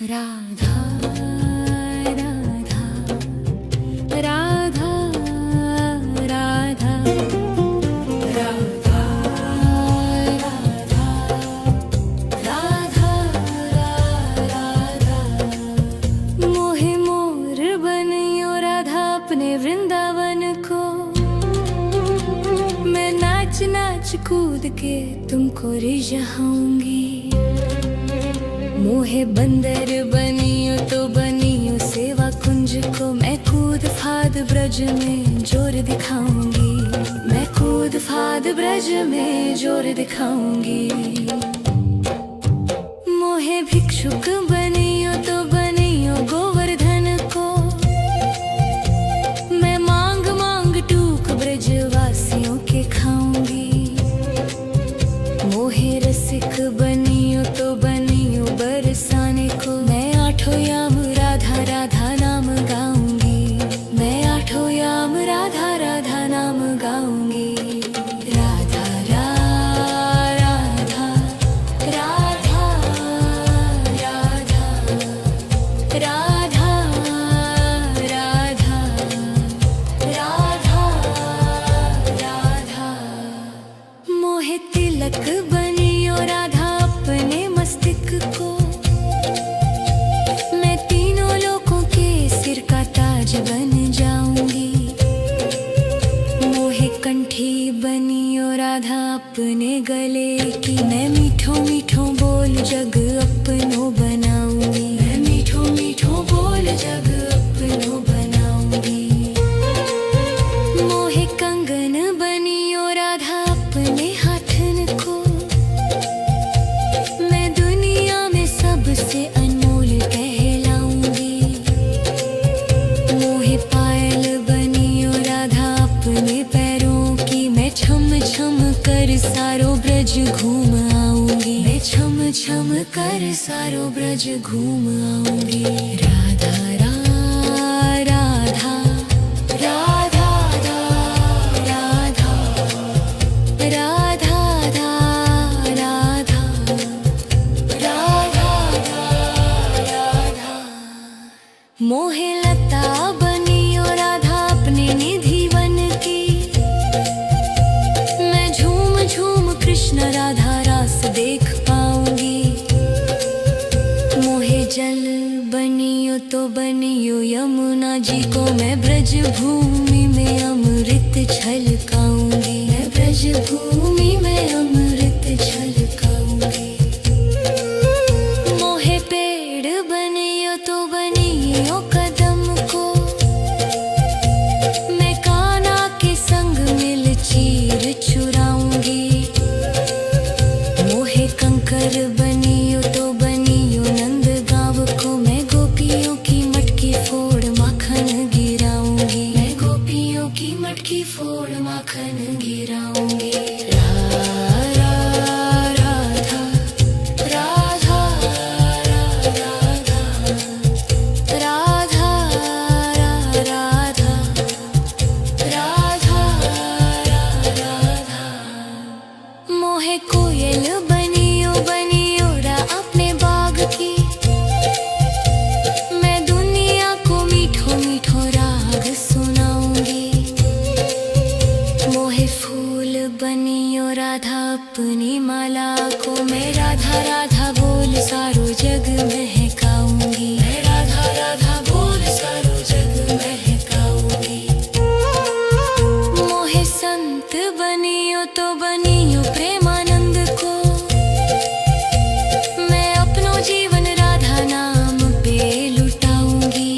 राधा राधा राधा राधा राधा राधा राधा मोहे मोर बनियो राधा अपने वृंदावन को। मैं नाच नाच कूद के तुमको रिझाऊंगी। मोहे बंदर बनियो तो बनियो सेवा कुंज को। मैं कूद फाद ब्रज में जोर दिखाऊंगी। मैं कूद फाद ब्रज में जोर दिखाऊंगी। मोहे भिक्षुक बनियो तो बनियो गोवर्धन को। मैं मांग मांग टूक ब्रजवासियों के खाऊंगी। मोहे रसिक बनियो तो बनियो बरसाने को। मैं आठों याम राधा राधा नाम गाऊंगी। मैं आठों याम राधा राधा नाम गाऊंगी। राधा राधा राधा राधा राधा राधा राधा राधा मोहे तिलक बनियो राधा अपने मस्तिष्क को। मैं तीनों लोगों के सिर का ताज बन जाऊंगी। मोहे कंठी बनियो राधा अपने गले की। मैं मीठो मीठो बोल जग अपनो बनाऊंगी। मैं मीठो मीठो बोल जग अपनो बनाऊंगी। मोहे कंगन बनियो राधा अपने हाथन को। मैं दुनिया में सबसे अनमोल कहलाऊंगी। मोहे पायल बनियो राधा अपने पैरों की। मैं छम छम कर सारो ब्रज घूम आऊंगी। मैं छम छम कर सारो ब्रज घूम आऊंगी। राधा राधा राधा राधा राधा राधा राधा राधा मोहे लता बनियो राधा अपने निधि वन की। मैं झूम झूम कृष्ण राधा रास देख पाऊंगी। मोहे जल बनियो तो बनियो यमुना जी को। मैं ब्रज भूमि में अमृत छलकाऊंगी। मैं ब्रज भूमि में अमृत छलकाऊंगी। मोहे पेड़ बनियो तो बनियो कदम को। मैं कान्हा के संग मिल चीर चुराऊंगी। मोहे कंकर बनियो तो बनियो नंद गांव को। मैं गोपियों की मटकी फोड़ माखन गिराऊंगी। मैं गोपियों की मटकी फोड़ माखन गिराऊंगी। राधा राधा राधा राधा राधा राधा मोहे कोयल बनियो बनियो रा अपने बाग की। मैं दुनिया को मीठो मीठो राग सुनाऊंगी। मोहे फूल बनियो राधा अपनी माला को। मैं राधा राधा बोल सारो जग महकाऊंगी। मैं राधा राधा बोल सारो जग महकाऊंगी। मोहे संत बनियो तो बनियो प्रेमानंद को। मैं अपनो जीवन राधा नाम पे लुटाऊंगी।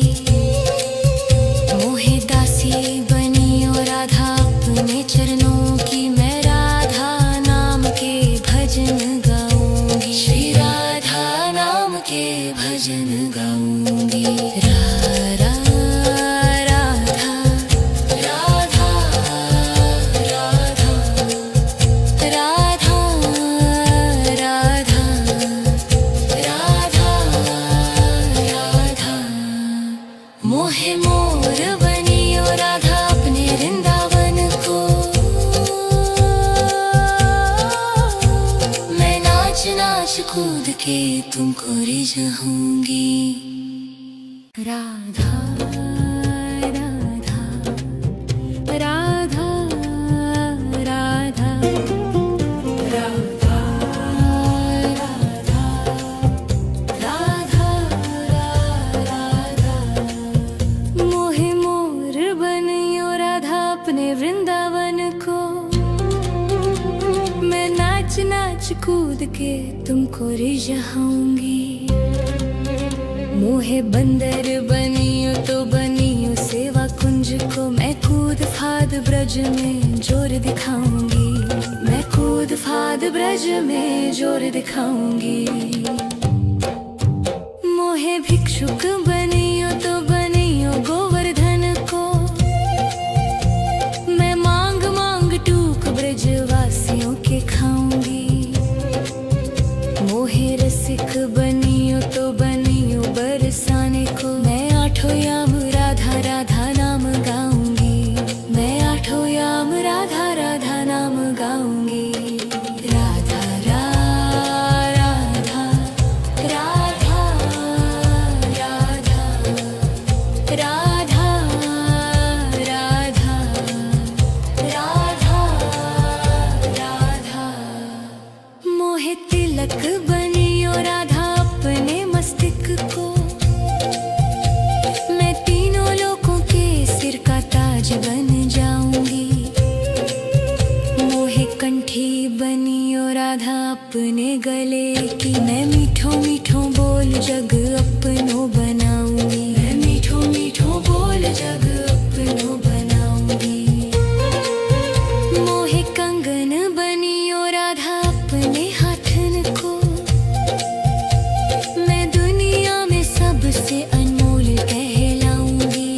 मोहे दासी बनियो राधा अपने चरणों की। मैं राधा नाम के भजन गाऊंगी। श्री राधा नाम के भजन गाऊंगी। राधा राधा राधा राधा राधा राधा राधा मोहे मोर बनियो राधा अपने वृंदावन को। मैं नाच नाच कूद के तुमको रिझाऊंगी। राधा राधा राधा राधा राधा राधा राधा मोहे मोर बनियो राधा अपने वृंदावन को। मैं नाच नाच कूद के तुमको रिझाऊंगी। मोहे बंदर बनियो तो बनियो सेवा कुंज को। मैं कूद फाद ब्रज में जोर दिखाऊंगी। मैं कूद फाद ब्रज में जोर दिखाऊंगी। मोहे भिक्षुक बनियो तो बनियो गोवर्धन को। मैं मांग मांग टूक ब्रजवासियों के खाऊंगी। मोहे रसिक बनियो तो बनियो बरसाने को। मैं आठों याम राधा राधा नाम गाऊंगी। मैं आठों याम राधा राधा नाम गाऊंगी। राधा राधा राधा राधा राधा राधा राधा राधा मोहे तिलक बनियो राधा अपने मस्तिष्क को। मैं तीनों लोगों के सिर का ताज बन जाऊंगी। मोहे कंठी बनियो राधा अपने गले की। मैं मीठो मीठो बोल जग अपनो बनाऊंगी। मैं मीठो मीठो बोल जग अपनो बनाऊंगी। मोहे कंगन बनियो राधा अपने हाथन को। मैं दुनिया में सबसे अनमोल कहलाऊंगी।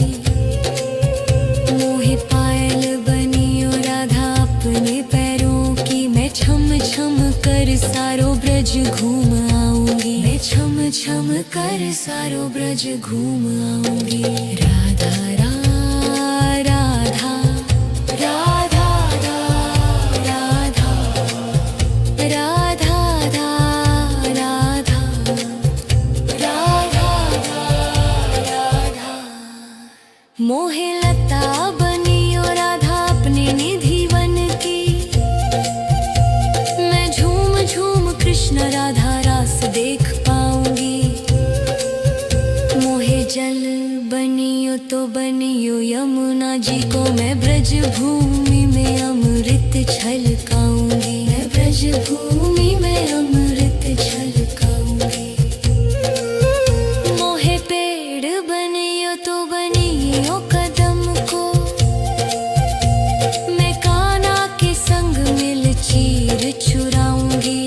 मोहे पायल बनियो राधा अपने पैरों की। मैं छम छम कर सारो ब्रज घूम आऊंगी। मैं छम छम कर सारो ब्रज घूम आऊंगी। राधा राधा राधा राधा राधा राधा राधा राधा मोहे लता बनियो राधा अपने निधि वन की। मैं झूम झूम कृष्ण राधा रास देख पाऊंगी। मोहे जल बनियो तो बनियो यमुना जी को। मैं ब्रज भूमि में अमृत छलकाऊंगी। मैं ब्रज भूमि में अमृत छलकाऊंगी। मोहे पेड़ बनियो तो बनियो कदम को। मैं कान्हा के संग मिल चीर चुराऊंगी।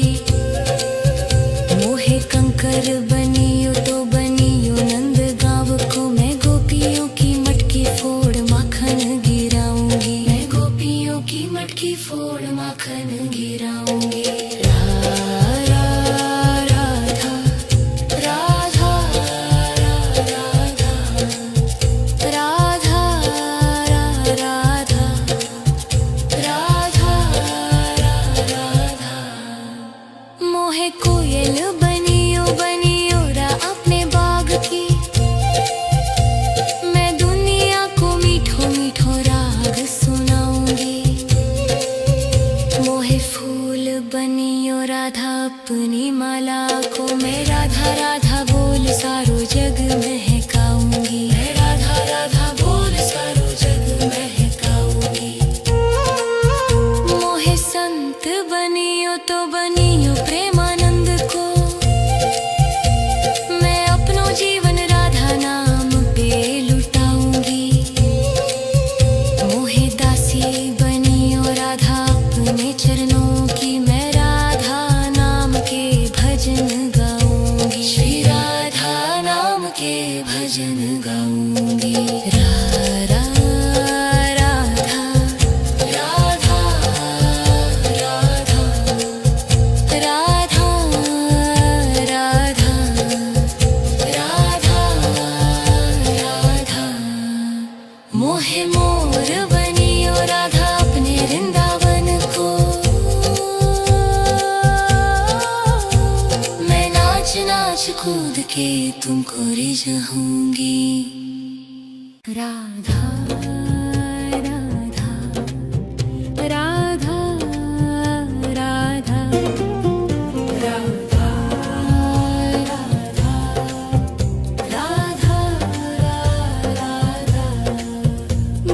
मोहे कंकर बनियो तो बनियो नंद गांव को। मैं गोपियों की मटकी फोड़ माखन गिराऊंगी। मैं गोपियों की मटकी फोड़ माखन गिराऊंगी। राधा राधा राधा राधा राधा राधा राधा मोहे कोयल बनियो बनियो रा अपने बाग की। मैं दुनिया को मीठो मीठो राग सुनाऊंगी। मोहे फूल बनियो राधा अपनी माला को। मैं राधा राधा बोल सारो जग महकाऊंगी। मैं राधा राधा बोल सारो जग महकाऊंगी। मोहे संत बनियो तो बनियो प्रेमानंद को। मैं अपनो जीवन राधा नाम पे लुटाऊंगी। मोहे दासी बनियो राधा अपने चरणों की। मैं राधा नाम के भजन गाऊंगी। श्री राधा नाम के भजन गाऊंगी। राधा राधा राधा राधा राधा राधा राधा राधा मोहे मोर बनियो राधा अपने वृंदावन को। मैं नाच के तुमको रिझाऊंगी। राधा राधा राधा राधा राधा राधा राधा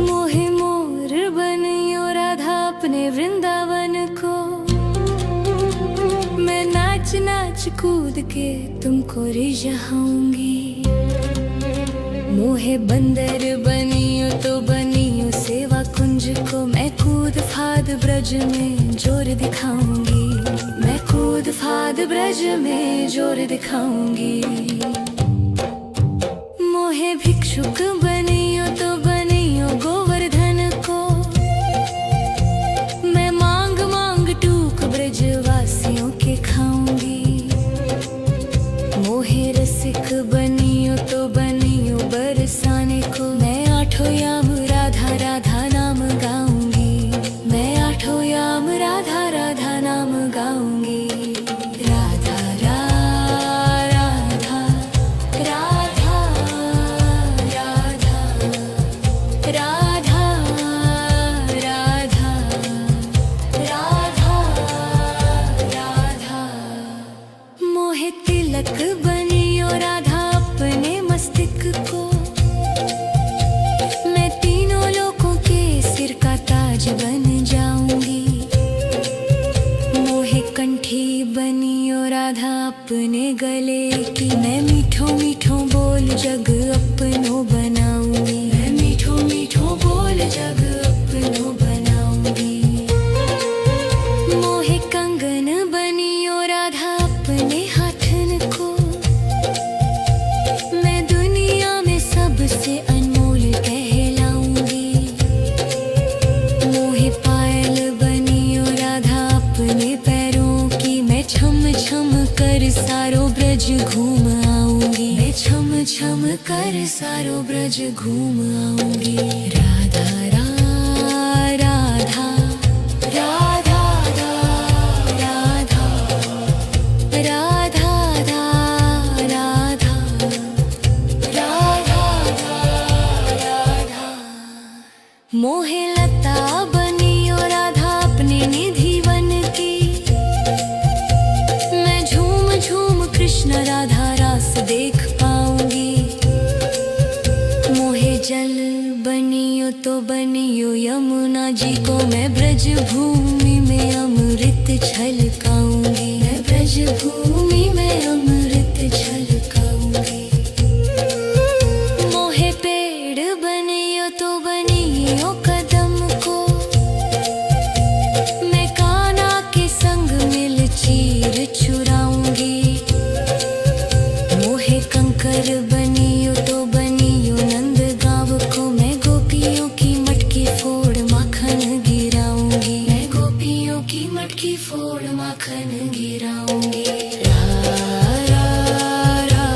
मोहे मोर बनियो राधा अपने वृंदावन को। मैं नाच नाच कूद के तुमको रिझाऊंगी। मोहे बंदर बनियो तो बनियो सेवा कुंज को। मैं कूद फाद ब्रज में जोर दिखाऊंगी। मैं कूद फाद ब्रज में जोर दिखाऊंगी। मोहे भिक्षुक बनियो तो बनियो गोवर्धन को। मैं मांग मांग टूक ब्रजवासियों के खाऊंगी। मोहे रसिक बनियो तो बनियो बरसाने को। मैं आठों याम राधा राधा नाम गाऊंगी। मैं आठों याम राधा राधा नाम गाऊंगी। राधा राधा राधा राधा राधा राधा राधा राधा मोहे तिलक बनियो राधा अपने मस्तिष्क को। मैं तीनों लोगों के सिर का ताज बन जाऊंगी। मोहे कंठी बनियो राधा अपने गले की। मैं मीठो मीठो बोल जग अपनो बनाऊंगी। मैं मीठो मीठो बोल जग अपनो बनाऊंगी। मोहे कंगन बनियो राधा अपने हाथन को। मैं दुनिया में सबसे अनमोल कहलाऊंगी। मोहे पायल बनियो राधा अपने पैरों की। मैं छम छम कर सारो ब्रज घूम आऊंगी। मैं छम छम कर सारो ब्रज घूम आऊंगी। राधा राधा राधा राधा राधा राधा राधा राधा मोहे लता बनियो राधा अपने निधि वन की। मैं झूम झूम कृष्ण राधा रास देख पाऊंगी। मोहे जल बनियो तो बनियो यमुना जी को। मैं ब्रज भूमि में अमृत छलकाऊंगी। मैं ब्रज भूमि में अमृत छलकाऊंगी। मोहे पेड़ बनियो तो बनियो कदम को। मैं कान्हा के संग मिल चीर चुराऊंगी। मोहे कंकर बनियो तो बनियो नंद गाँव को। मैं गोपियों की मटकी फोड़ माखन गिराऊंगी। मैं गोपियों की मटकी फोड़ माखन गिराऊंगी। राधा राधा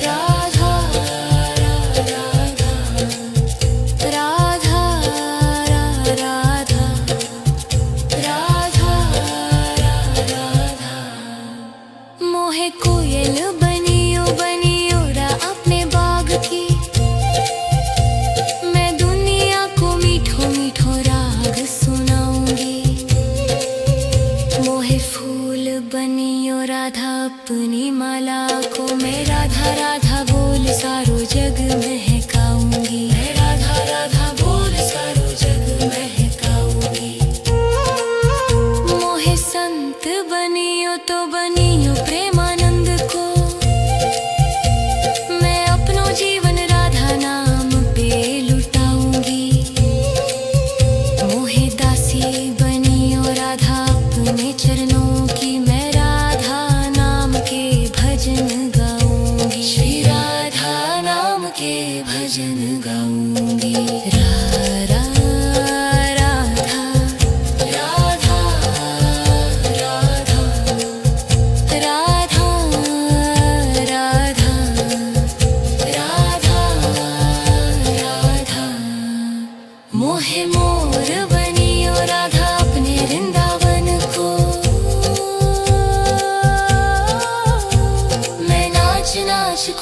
राधा राधा राधा राधा राधा मोहे कोयल बनियो बनियो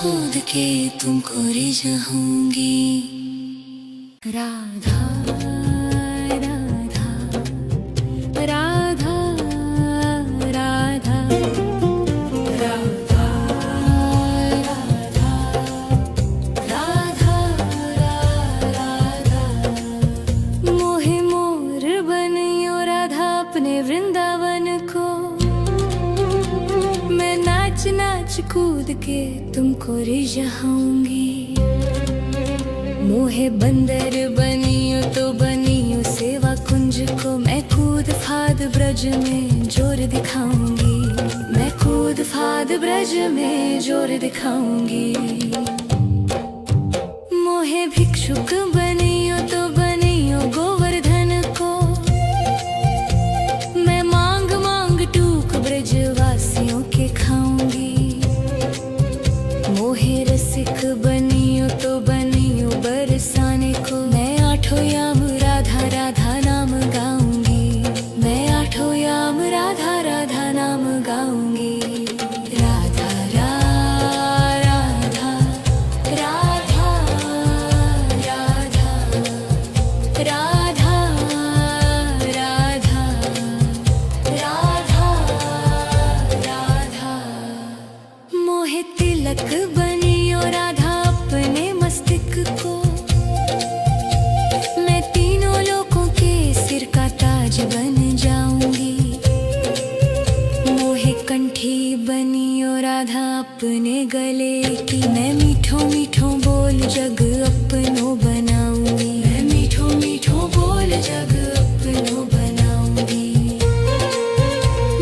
कूद के तुमको रिझाऊंगी। राधा राधा राधा राधा राधा राधा राधा मोहे मोर बनियो राधा अपने वृंदावन को। मैं नाच नाच कूद के तुमको रिझाऊंगी। मोहे बंदर बनियो तो बनियो सेवा कुंज को। मैं कूद फाद ब्रज में जोर दिखाऊंगी। मैं कूद फाद ब्रज में जोर दिखाऊंगी। मोहे भिक्षुक बनियो तो बनियो गोवर्धन को। मैं मांग मांग टूक ब्रजवासियों के खाऊंगी। मोहे रसिक बनियो तो बनियो बरसाने को। मैं आठों याम राधा राधा नाम गाऊंगी। मैं आठों याम राधा राधा नाम गाऊंगी। राधा राधा राधा राधा राधा राधा राधा राधा मोहे तिलक बनियो राधा अपने मस्तक को। मैं तीनों लोगों के सिर का ताज बन जाऊंगी। मोहे कंठी बनियो राधा अपने गले की। मैं मीठो मीठो बोल जग अपनो बनाऊंगी। मैं मीठो मीठो बोल जग अपनो बनाऊंगी।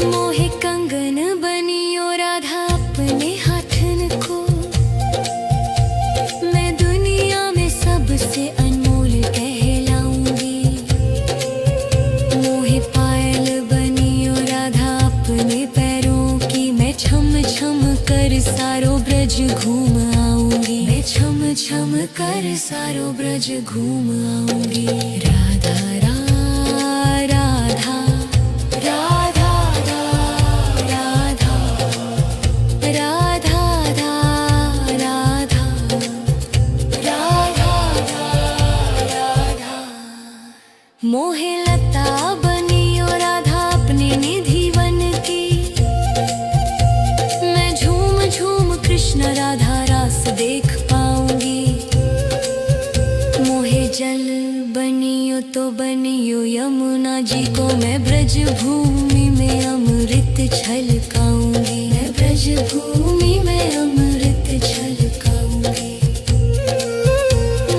मोहे कंगन बनियो राधा अपने हाथन को। मैं दुनिया में सबसे अनमोल कहलाऊंगी। मोहे पायल बनियो राधा अपने पैरों की। मैं छम छम कर सारो ब्रज घूम आऊंगी। मैं छम छम कर सारो ब्रज घूम आऊंगी। राधा राधा राधा राधा राधा राधा राधा राधा मोहे लता बनियो राधा अपने निधि वन की। मैं झूम झूम कृष्ण राधा रास देख पाऊंगी। मोहे जल बनियो तो बनियो यमुना जी को। मैं ब्रज भूमि में अमृत छलकाऊंगी। मैं ब्रज भूमि में अमृत छलकाऊंगी।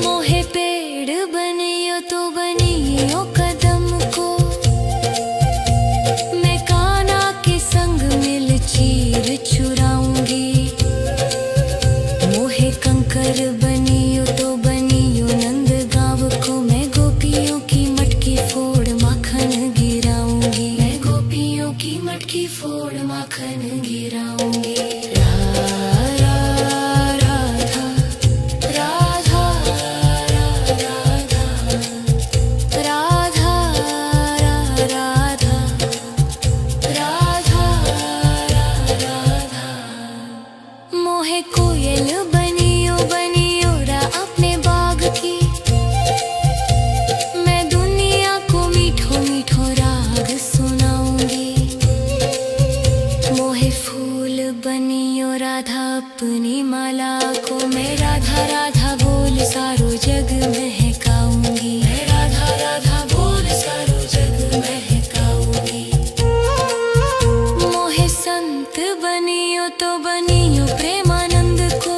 मोहे पेड़ बनियो तो बनियो कदम को। मैं कान्हा के संग मिल चीर चुराऊंगी। मोहे कंकर बनियो तो बनियो नंद गांव को। मैं गोपियों की मटकी फोड़ माखन गिराऊंगी। मैं गोपियों की मटकी फोड़ माखन गिराऊंगी। राधा राधा राधा राधा राधा राधा राधा मोहे कोयल बनियो बनियो रा अपने बाग की। मैं दुनिया को मीठो मीठो राग सुनाऊंगी। मोहे फूल बनियो राधा अपनी माला को। मैं राधा राधा बोल सारो जग महकाऊंगी। मैं राधा राधा बोल सारो जग महकाऊंगी। मोहे संत बनियो तो बनियो प्रेमानंद को।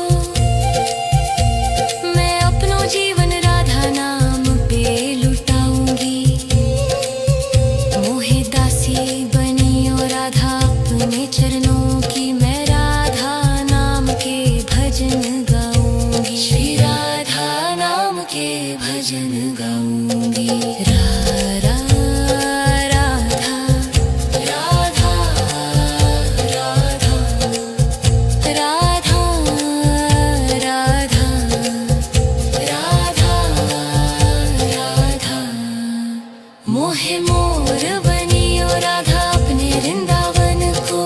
मैं अपनो जीवन राधा नाम पे लुटाऊंगी। मोहे दासी बनियो राधा अपने चरणों की। मैं राधा नाम के भजन गाऊंगी। श्री राधा नाम के भजन गाऊंगी। राधा राधा राधा राधा राधा राधा राधा राधा मोहे मोर बनियो राधा अपने वृंदावन को।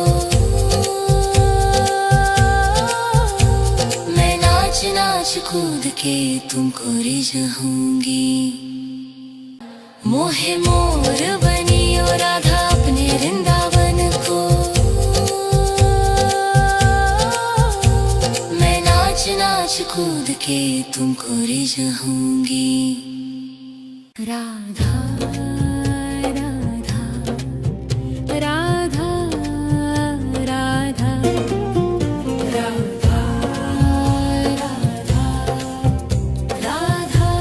नाच कूद के तुमको रिझाऊंगी। मोहे मोर बनियो राधा अपने वृंदावन को, मैं नाच नाच कूद के तुमको रिझाऊंगी। राधा राधा राधा राधा राधा राधा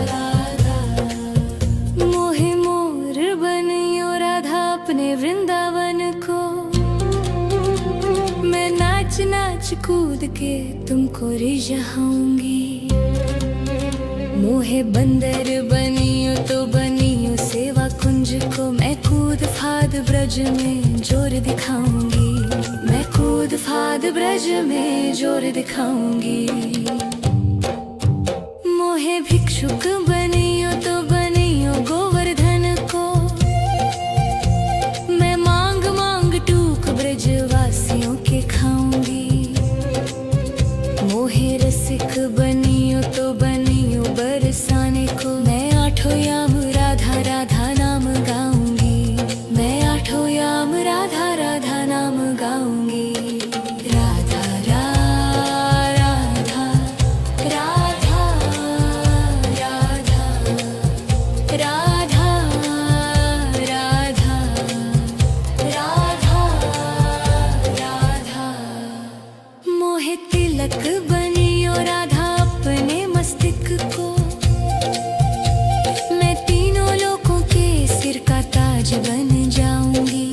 राधा, मोहे मोर बनियो राधा अपने वृंदावन को, मैं नाच नाच कूद के तुमको रिझाऊंगी। मोहे बंदर बनियो तो बनियो सेवा कुंज को, मैं कूद फाद ब्रज में जोर दिखाऊंगी। मैं कूद फाद ब्रज में जोर दिखाऊंगी। मोहे भिक्षुक बनियो तो बनियो गोवर्धन को, मैं मांग मांग टूक ब्रजवासियों के खाऊंगी। मोहे रसिक बनियो तो बनियो बरसाने को, मैं आठों याम राधा राधा नाम गाऊंगी। मैं आठों याम राधा राधा नाम गाऊंगी। राधा राधा राधा राधा राधा राधा राधा राधा, मोहे तिलक बनियो राधा अपने मस्तिष्क को, मैं तीनों लोगों के सिर का ताज बन जाऊंगी।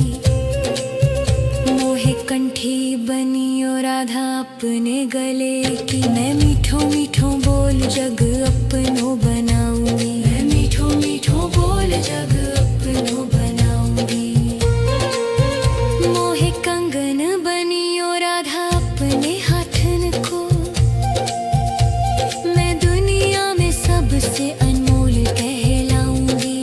मोहे कंठी बनियो राधा अपने गले की, मैं मीठो मीठो बोल जग अपनो बनाऊंगी। मैं मीठो मीठो बोल जग अपनो बनाऊंगी। मोहे कंगन बनियो राधा अपने हाथन को, मैं दुनिया में सबसे अनमोल कहलाऊंगी।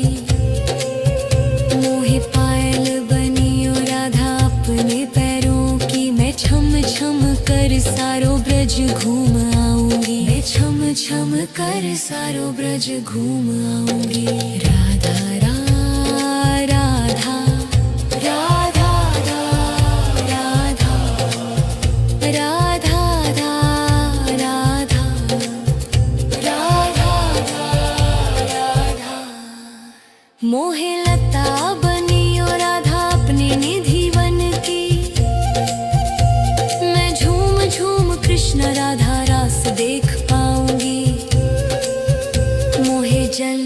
मोहे पायल बनियो राधा अपने पैरों की, मैं छम छम कर सारो ब्रज घूम आऊंगी। मैं छम छम कर सारो ब्रज घूम आऊंगी। राधा राधा राधा राधा राधा राधा राधा राधा, मोहे लता बनियो राधा अपने निधि वन की, मैं झूम झूम कृष्ण राधा रास देख पाऊंगी। मोहे जल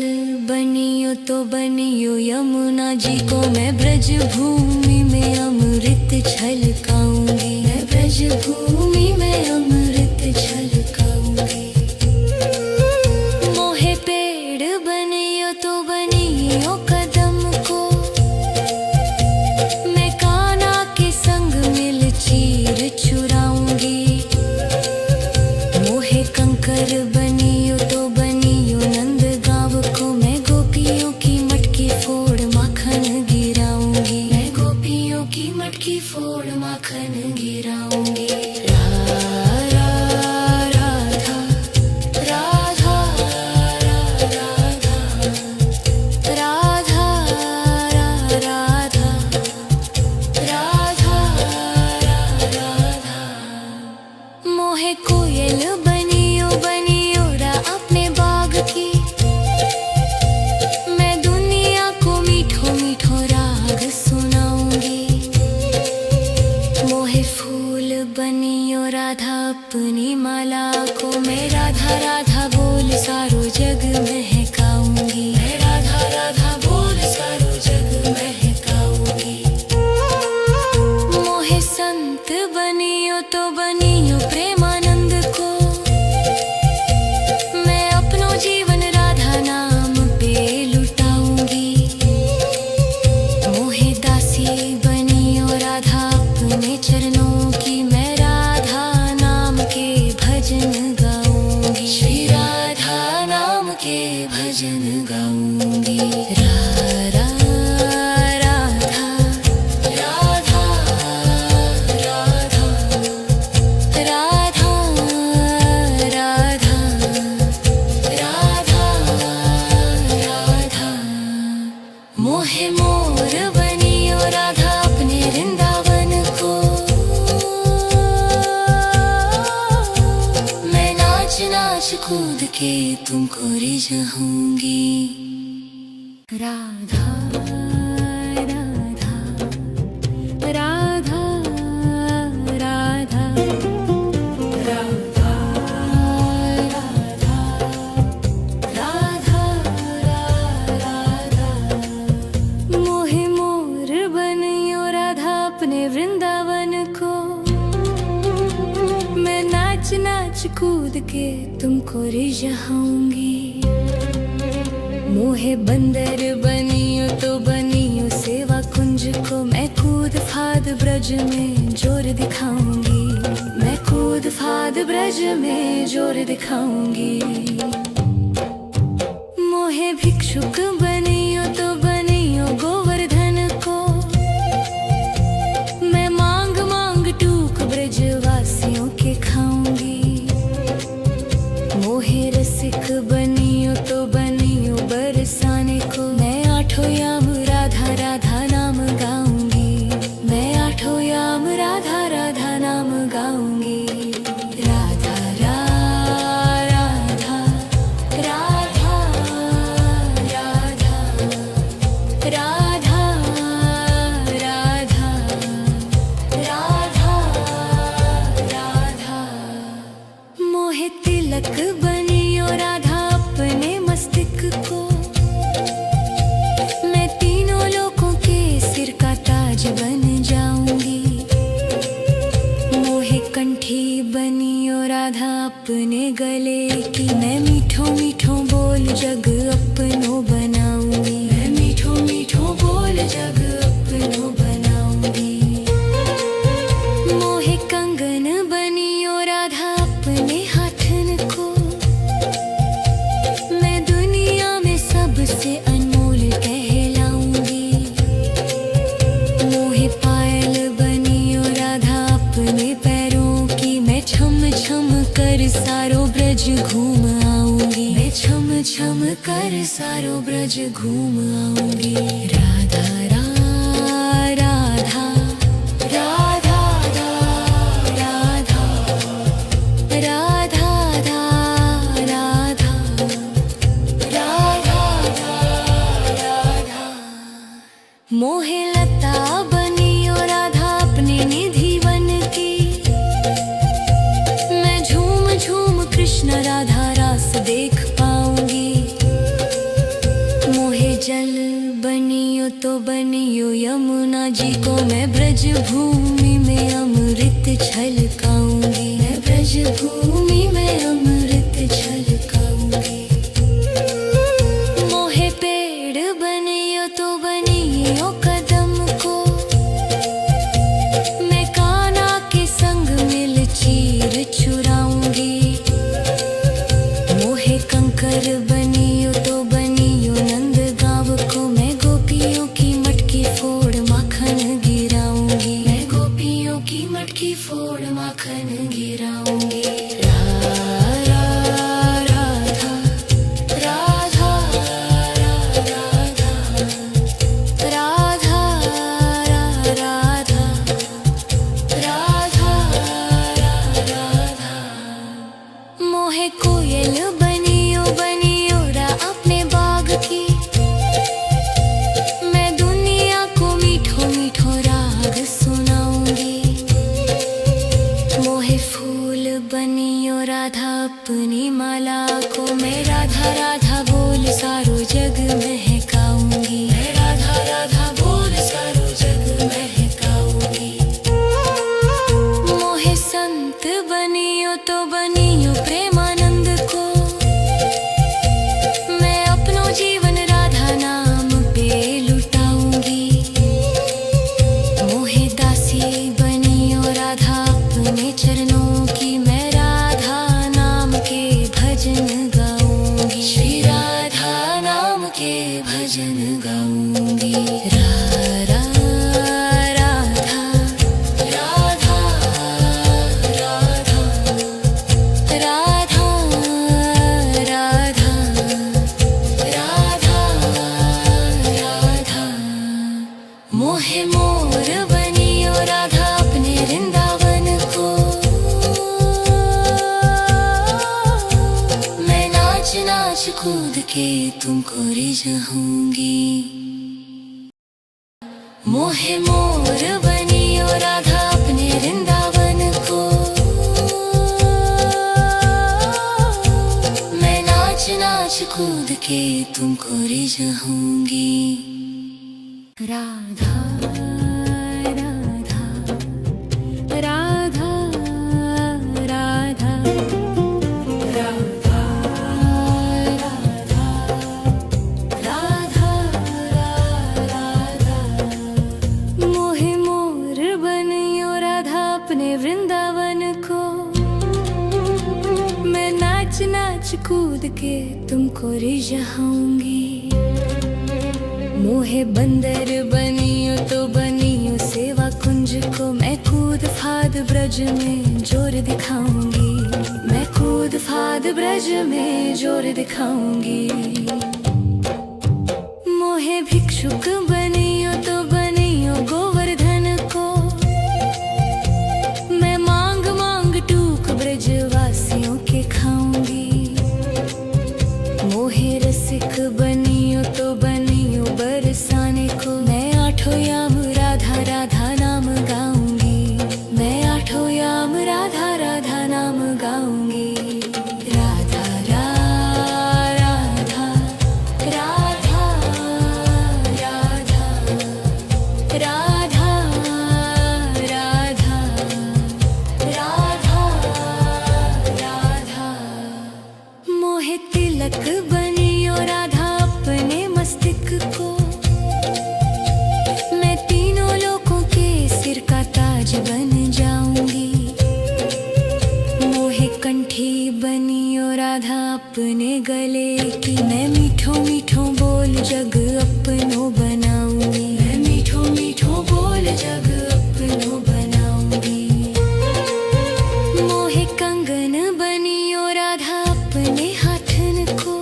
बनियो तो बनियो यमुना जी को, मैं ब्रज भूमि में अमृत छलकाऊंगी। मैं ब्रज भूमि में अमृत छलकाऊंगी। मोहे पेड़ बनियो तो बनियो कदम को, मैं कान्हा के संग मिल चीर चुराऊंगी। मोहे कंकर बनियो तो बनियो नंद गाँव को, मैं गोपियों की मटकी फोड़ माखन गिराऊंगी। मैं गोपियों की मटकी फोड़ माखन गिराऊंगी। राधा राधा राधा राधा राधा राधा राधा राधा, मोहे कोयल बनियो बनियो रा अपने बाग की, मैं दुनिया को मीठो मीठो राग सुनाऊंगी। मोहे फूल बनियो राधा अपनी माला को, मैं राधा राधा बोल सारो जग महकाऊंगी। मैं राधा राधा बोल सारो जग महकाऊंगी। मोहे संत बनियो तो बनियो प्रेमानंद को, मैं अपनो जीवन राधा नाम पे लुटाऊंगी। मोहे दासी बनियो राधा अपने चरणों की, मैं राधा नाम के भजन गाऊंगी। श्री राधा नाम के भजन गाऊंगी। कूद के तुमको रिझाऊंगी। राधा राधा राधा राधा राधा राधा राधा राधा। मोहे मोर बनियो राधा अपने वृंदावन को, मैं नाच नाच कूद के तुमको रिझाऊंगी। मोहे बंदर बनियो तो बनियो सेवा कुंज को, मैं कूद फाद ब्रज में जोर दिखाऊंगी। मैं कूद फाद ब्रज में जोर दिखाऊंगी। मोहे भिक्षुक बनियो तो बनियो गोवर्धन को, मैं मांग मांग टूक ब्रजवासियों के खाऊंगी। मोहे रसिक बनियो तो बनियो बरसाने को, मैं आठों याम राधा राधा नाम गाऊंगी। मैं आठों याम राधा राधा नाम गाऊंगी। राधा राधा राधा राधा राधा राधा राधा राधा। मोहे तिलक बनियो राधा अपने मस्तक को, मैं तीनों लोगों के सिर का ताज बन जाऊंगी। मोहे कंठी बनियो राधा अपने गले की, मैं मीठो मीठो बोल जग अपनो बनाऊंगी। मैं मीठो मीठो बोल जग अपनो बनाऊंगी। मोहे कंगन बनियो राधा अपने हाथन को, मैं दुनिया में सबसे अनमोल कहलाऊंगी। मोहे पायल बनियो राधा अपने पैरों की, मैं छम छम कर सारो ब्रज घूम आऊंगी। मैं छम छम कर सारो ब्रज घूम आऊंगी। राधा राधा राधा राधा राधा राधा राधा राधा। मोहे लता बनियो राधा अपने निधि वन की, मैं झूम झूम कृष्ण राधा रास देख पाऊंगी। मोहे जल बनियो तो बनियो यमुना जी को, मैं ब्रज भूमि में अमृत छलकाऊंगी। मैं ब्रज भूमि में अमृत छलकाऊंगी। मोहे पेड़ बनियो तो बनियो कदम को, मैं कान्हा के संग मिल चीर चुराऊंगी। मोहे कंकर बनियो तो बनियो नंद गाँव को, मैं गोपियों की मटकी फोड़ माखन गिराऊंगी। मैं गोपियों की मटकी फोड़ माखन गिराऊंगी। राधा राधा राधा राधा राधा राधा। मोहे कोयल बनियो बनियो रा अपने बाग की, मैं दुनिया को मीठो मीठो राग सुनाऊंगी। मोहे फूल बनियो राधा अपनी माला को, मैं राधा राधा बोल सारो जग महकाऊंगी। मैं राधा राधा बोल सारो जग महकाऊंगी। मोहे संत बनियो तो बनियो प्रेमानंद को, मैं अपनो जीवन राधा नाम पे लुटाऊंगी। मोहे दासी बनियो राधा अपने चरणों की, मैं राधा नाम के भजन गाऊंगी। श्री राधा नाम के भजन गाऊंगी। राधा राधा राधा राधा राधा कूद के तुमको रिझाऊंगी। मोहे मोर बनियो राधा अपने वृंदावन को, मैं नाच नाच कूद के तुमको रिझाऊंगी। राधा राधा राधा राधा राधा राधा राधा। मोहे मोर बनियो राधा अपने वृंदावन को, मैं नाच नाच कूद के तुमको रिझाऊंगी। मोहे बंदर बनियो तो बनियो सेवा कुंज को, मैं कूद फाद ब्रज में जोर दिखाऊंगी। मैं कूद फाद ब्रज में जोर दिखाऊंगी। मोहे भिक्षुक बनियो तो बनियो गोवर्धन को, मैं मांग मांग टूक ब्रज वासियों के खाऊंगी। मोहे रसिक बनियो तो बनियो बरसाने को, मैं आठों याम राधा राधा नाम गाऊंगी। मैं आठों याम राधा राधा नाम गाऊंगी। राधा राधा राधा राधा राधा राधा राधा राधा। मोहे तिलक बनियो राधा अपने मस्तिष्क को, मैं तीनों लोगों के सिर का ताज बन जाऊंगी। मोहे कंठी बनियो राधा अपने गले की, मैं मीठो मीठो बोल जग अपनो बनाऊंगी। मैं मीठो मीठो बोल जग अपनो बनाऊंगी। मोहे कंगन बनियो राधा अपने हाथन को,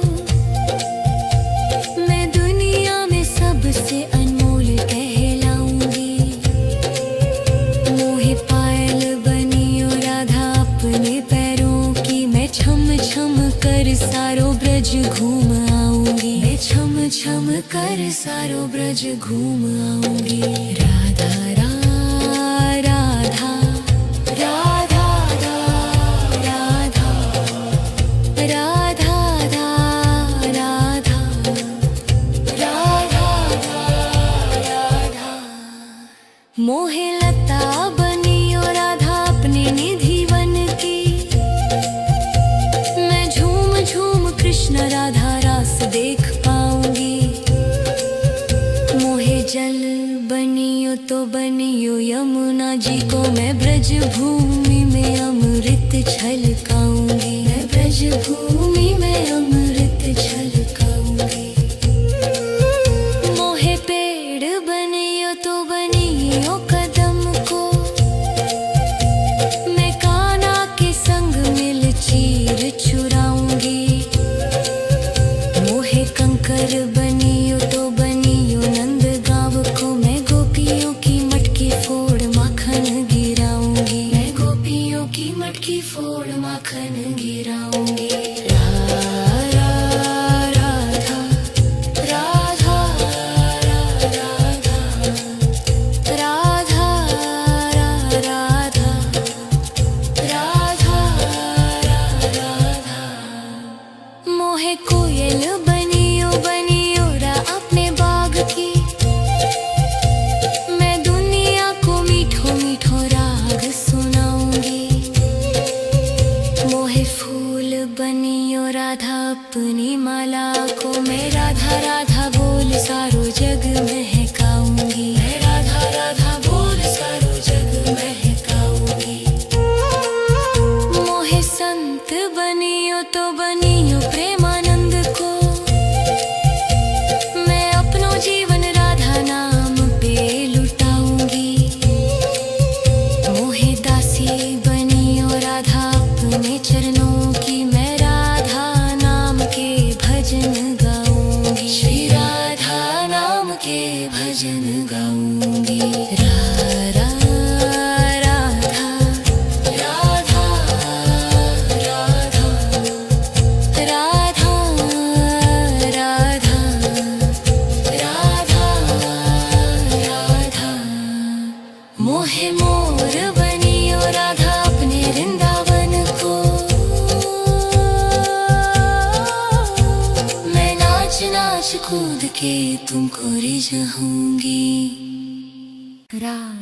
मैं दुनिया में सबसे अनमोल कहलाऊंगी। मोहे पायल बनियो राधा अपने पैरों की, मैं छम छम कर सारो ब्रज घूम आऊंगी। मैं छम छम कर सारो ब्रज घूम आऊंगी। राधा राधा राधा राधा राधा राधा राधा राधा। मोहे लता बनियो राधा अपने निधि वन की, मैं झूम झूम कृष्ण राधा रास देख पाऊंगी। मोहे जल बनियो तो बनियो यमुना जी को, मैं ब्रज भूमि में अमृत छलकाऊंगी। मैं ब्रज भूमि में अमृत छलकाऊंगी। मोहे पेड़ बनियो तो बनियो कदम को, मैं कान्हा के संग मिल चीर चुराऊंगी। मोहे कंकर बनियो तो बनियो नंद गांव को, मैं गोपियों की मटकी फोड़ माखन गिराऊंगी। मैं गोपियों की मटकी फोड़ माखन गिराऊंगी। राधा राधा राधा राधा राधा राधा राधा। मोहे कोयल बनियो बनियो रा अपने बाग की, मैं दुनिया को मीठो मीठो राग सुनाऊंगी। मोहे फूल बनियो राधा अपनी माला को, मैं राधा राधा बोल सारो जग महकाऊंगी। मैं राधा राधा बोल सारो जग महकाऊंगी। मोहे संत बनियो तो बनियो प्रेमानंद को, मैं अपनो जीवन राधा नाम पे लुटाऊंगी। मोहे दासी बनियो राधा अपने चरणों की, मैं राधा नाम के भजन गाऊंगी। श्री राधा नाम के भजन गाऊंगी। राधा राधा राधा राधा राधा के तुमको रिझाऊंगी राधा।